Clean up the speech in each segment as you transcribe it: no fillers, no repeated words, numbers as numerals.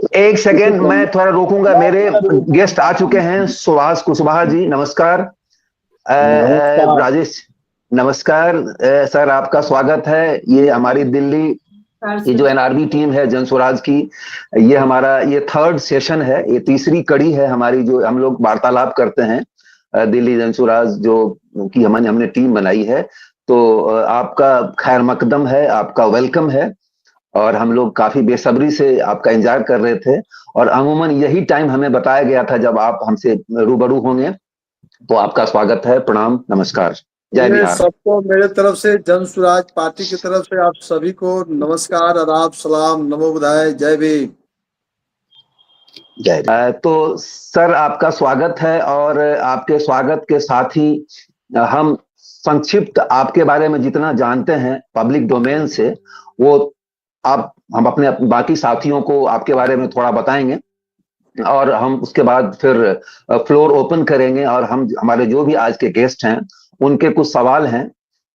एक सेकेंड, मैं थोड़ा रोकूंगा। मेरे गेस्ट आ चुके हैं। सुभाष कुशवाहा जी, नमस्कार। नमस्कार। राजेश, नमस्कार। सर, आपका स्वागत है। ये हमारी दिल्ली की जो एनआरबी टीम है जन स्वराज की, ये हमारा ये थर्ड सेशन है, ये तीसरी कड़ी है हमारी, जो हम लोग वार्तालाप करते हैं दिल्ली जन स्वराज जो कि हमने टीम बनाई है। तो आपका खैर मकदम है, आपका वेलकम है, और हम लोग काफी बेसब्री से आपका इंतजार कर रहे थे। और अमूमन यही टाइम हमें बताया गया था जब आप हमसे रूबरू होंगे। तो आपका स्वागत है, प्रणाम, नमस्कार, जय ये बिहार। सबको मेरे तरफ से, जन स्वराज पार्टी की तरफ से आप सभी को नमस्कार, आदाब, सलाम, नमो बुधाय, जय भीम। जय तो सर, आपका स्वागत है। और आपके स्वागत के साथ ही हम संक्षिप्त आपके बारे में जितना जानते हैं पब्लिक डोमेन से, वो आप हम अपने बाकी साथियों को आपके बारे में थोड़ा बताएंगे, और हम उसके बाद फिर फ्लोर ओपन करेंगे। और हम हमारे जो भी आज के गेस्ट हैं उनके कुछ सवाल हैं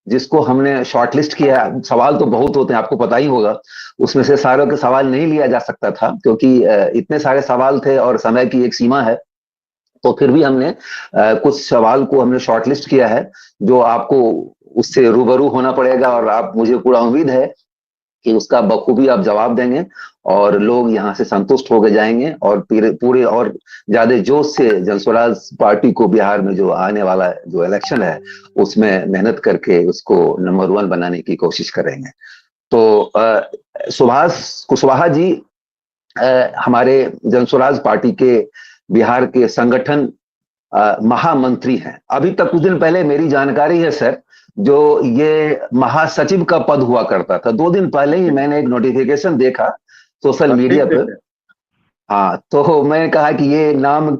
जिसको हमने शॉर्टलिस्ट किया है। सवाल तो बहुत होते हैं, आपको पता ही होगा। उसमें से सारों के सवाल नहीं लिया जा सकता था क्योंकि इतने सारे सवाल थे और समय की एक सीमा है। तो फिर भी हमने कुछ सवाल को हमने शॉर्टलिस्ट किया है जो आपको उससे रूबरू होना पड़ेगा, और आप, मुझे पूरा उम्मीद है कि उसका बखूबी आप जवाब देंगे और लोग यहाँ से संतुष्ट होकर जाएंगे, और पूरे और ज्यादा जोश से जनस्वराज पार्टी को बिहार में जो आने वाला जो इलेक्शन है उसमें मेहनत करके उसको नंबर 1 बनाने की कोशिश करेंगे। तो सुभाष कुशवाहा जी हमारे जनस्वराज पार्टी के बिहार के संगठन महामंत्री हैं। अभी तक कुछ दिन पहले मेरी जानकारी है सर, जो ये महासचिव का पद हुआ करता था। 2 दिन पहले ही मैंने एक नोटिफिकेशन देखा सोशल ठीक मीडिया है। पर। हाँ, तो मैंने कहा कि ये नाम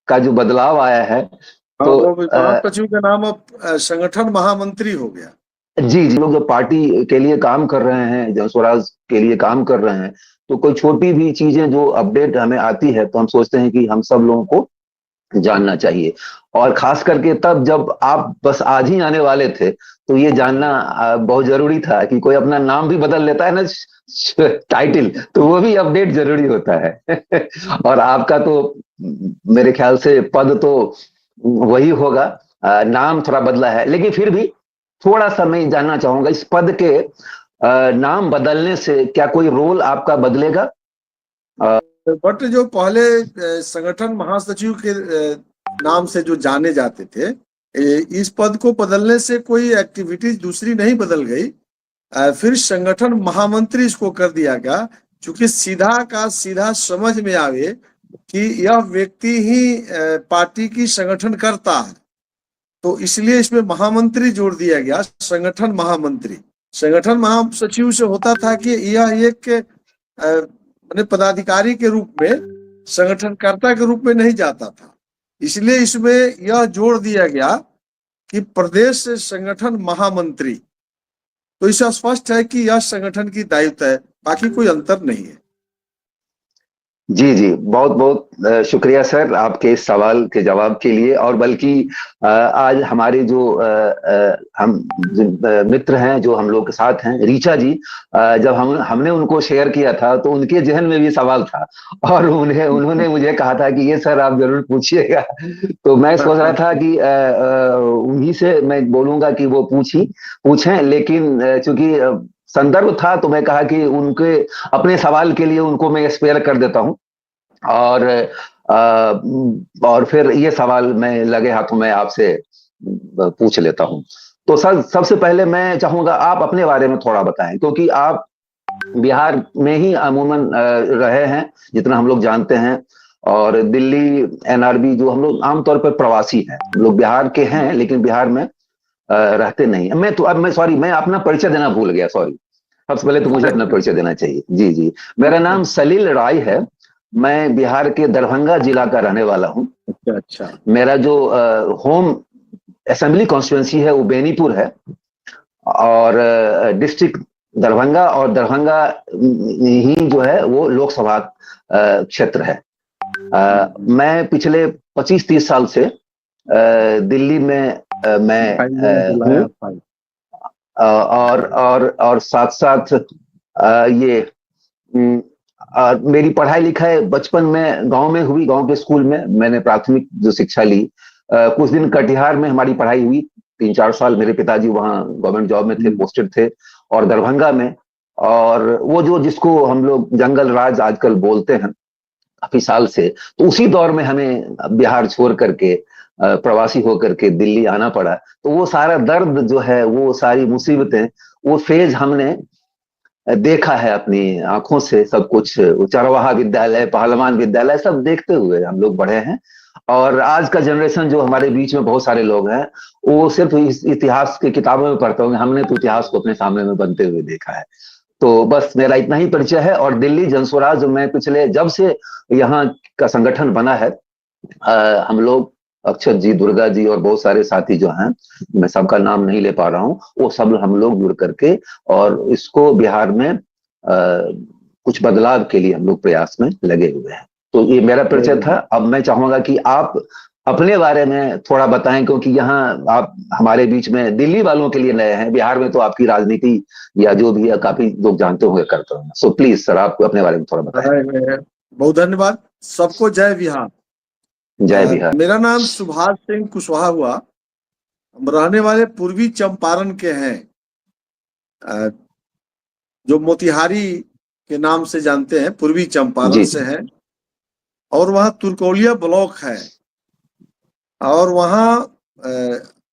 का जो बदलाव आया है, हाँ, तो वो महासचिव का नाम अब संगठन महामंत्री हो गया। जी जी, लोग जो पार्टी के लिए काम कर रहे हैं, जन स्वराज के लिए काम कर रहे हैं, तो कोई छोटी भी चीजें जो अपडेट हमें आती है तो हम सोचते हैं कि हम सब लोगों को जानना चाहिए। और खास करके तब जब आप बस आज ही आने वाले थे, तो ये जानना बहुत जरूरी था कि कोई अपना नाम भी बदल लेता है ना, टाइटल, तो वो भी अपडेट जरूरी होता है। और आपका तो मेरे ख्याल से पद तो वही होगा, नाम थोड़ा बदला है, लेकिन फिर भी थोड़ा सा मैं जानना चाहूंगा, इस पद के नाम बदलने से क्या कोई रोल आपका बदलेगा? बट जो पहले संगठन महासचिव के नाम से जो जाने जाते थे, इस पद को बदलने से कोई एक्टिविटीज दूसरी नहीं बदल गई। फिर संगठन महामंत्री इसको कर दिया गया, क्योंकि सीधा का सीधा समझ में आवे कि यह व्यक्ति ही पार्टी की संगठन करता है, तो इसलिए इसमें महामंत्री जोड़ दिया गया, संगठन महामंत्री। संगठन महासचिव से होता था कि यह एक माने पदाधिकारी के रूप में, संगठनकर्ता के रूप में नहीं जाता था। इसलिए इसमें यह जोड़ दिया गया कि प्रदेश संगठन महामंत्री। तो इससे स्पष्ट है कि यह संगठन की दायित्व है, बाकी कोई अंतर नहीं है। जी जी, बहुत बहुत शुक्रिया सर आपके इस सवाल के जवाब के लिए। और बल्कि आज हमारे जो हम मित्र हैं जो हम लोग के साथ हैं, रीचा जी, जब हमने उनको शेयर किया था तो उनके जहन में भी सवाल था, और उन्होंने मुझे कहा था कि ये सर आप जरूर पूछिएगा। तो मैं सोच रहा था कि उन्हीं से मैं बोलूंगा कि वो पूछें, लेकिन चूंकि संदर्भ था तो मैं कहा कि उनके अपने सवाल के लिए उनको मैं स्पेयर कर देता हूं। और और फिर ये सवाल मैं लगे हाथों में आपसे पूछ लेता हूं। तो सर, सबसे पहले मैं चाहूंगा आप अपने बारे में थोड़ा बताएं, क्योंकि आप बिहार में ही अमूमन रहे हैं जितना हम लोग जानते हैं। और दिल्ली एनआरबी, जो हम लोग आमतौर पर प्रवासी हैं, लोग बिहार के हैं लेकिन बिहार में रहते नहीं। मैं सॉरी, मैं अपना परिचय देना भूल गया, सॉरी। सबसे पहले तो मुझे अपना परिचय देना चाहिए। जी जी, मेरा नाम सलील राय है। मैं बिहार के दरभंगा जिला का रहने वाला हूँ। अच्छा। मेरा जो होम असेंबली कॉन्स्टिट्यूंसी है वो बेनीपुर है, और डिस्ट्रिक्ट दरभंगा, और दरभंगा ही जो है वो लोकसभा क्षेत्र है। मैं पिछले 25-30 साल से दिल्ली में मैं हूँ। और साथ साथ ये मेरी पढ़ाई लिखाई बचपन में गांव में हुई, गांव के स्कूल में मैंने प्राथमिक जो शिक्षा ली। कुछ दिन कटिहार में हमारी पढ़ाई हुई, 3-4 साल मेरे पिताजी वहाँ गवर्नमेंट जॉब में थे, पोस्टेड थे, और दरभंगा में। और वो जो जिसको हम लोग जंगल राज आजकल बोलते हैं, काफी साल से, तो उसी दौर में हमें बिहार छोड़ करके प्रवासी होकर के दिल्ली आना पड़ा। तो वो सारा दर्द जो है, वो सारी मुसीबतें, वो फेज हमने देखा है अपनी आंखों से। सब कुछ चरवाहा विद्यालय, पहलवान विद्यालय सब देखते हुए हम लोग बढ़े हैं। और आज का जनरेशन जो हमारे बीच में बहुत सारे लोग हैं, वो सिर्फ इस इतिहास की किताबों में पढ़ते होंगे, हमने तो इतिहास को अपने सामने में बनते हुए देखा है। तो बस मेरा इतना ही परिचय है। और दिल्ली जनस्वराज मैं पिछले जब से यहाँ का संगठन बना है, हम लोग अक्षत जी, दुर्गा जी और बहुत सारे साथी जो हैं, मैं सबका नाम नहीं ले पा रहा हूँ, वो सब हम लोग जुड़ करके और इसको बिहार में कुछ बदलाव के लिए हम लोग प्रयास में लगे हुए हैं। तो ये मेरा परिचय था। अब मैं चाहूंगा कि आप अपने बारे में थोड़ा बताएं, क्योंकि यहाँ आप हमारे बीच में दिल्ली वालों के लिए नए हैं। बिहार में तो आपकी राजनीति या जो भी है काफी लोग जानते होंगे, करते होंगे। सो प्लीज सर, आप अपने बारे में थोड़ा बताएं। बहुत धन्यवाद। सबको जय बिहार। जय बिहार। मेरा नाम सुभाष सिंह कुशवाहा हुआ। हम रहने वाले पूर्वी चंपारण के हैं, जो मोतिहारी के नाम से जानते हैं, पूर्वी चंपारण से हैं। और वहाँ तुरकोलिया ब्लॉक है। और वहाँ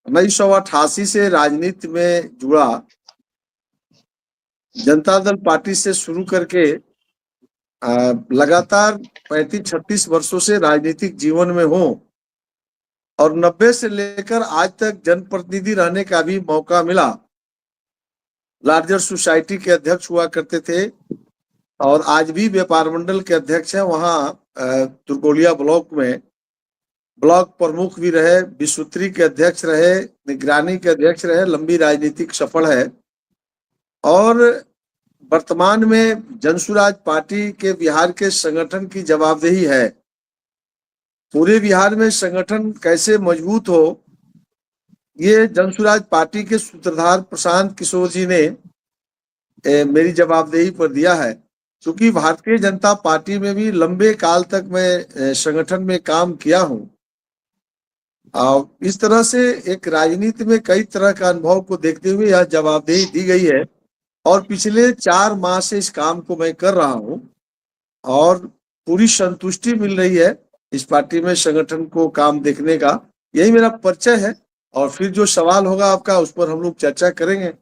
1988 से राजनीति में जुड़ा, जनता दल पार्टी से शुरू करके लगातार 35-36 वर्षों से राजनीतिक जीवन में हूँ। और 90 से लेकर आज तक जनप्रतिनिधि रहने का भी मौका मिला। लार्जर सोसाइटी के अध्यक्ष हुआ करते थे और आज भी व्यापार मंडल के अध्यक्ष हैं। वहाँ तुरकोलिया ब्लॉक में ब्लॉक प्रमुख भी रहे, विश्वत्री के अध्यक्ष रहे, निगरानी के अध्यक्ष रहे। लंबी राजनीतिक सफर है। और वर्तमान में जनसुराज पार्टी के बिहार के संगठन की जवाबदेही है। पूरे बिहार में संगठन कैसे मजबूत हो, ये जनसुराज पार्टी के सूत्रधार प्रशांत किशोर जी ने मेरी जवाबदेही पर दिया है। क्योंकि भारतीय जनता पार्टी में भी लंबे काल तक मैं संगठन में काम किया हूँ। और इस तरह से एक राजनीति में कई तरह का अनुभव को देखते हुए यह जवाबदेही दी गई है। और पिछले 4 माह से इस काम को मैं कर रहा हूँ और पूरी संतुष्टि मिल रही है इस पार्टी में संगठन को काम देखने का। यही मेरा परिचय है। और फिर जो सवाल होगा आपका, उस पर हम लोग चर्चा करेंगे।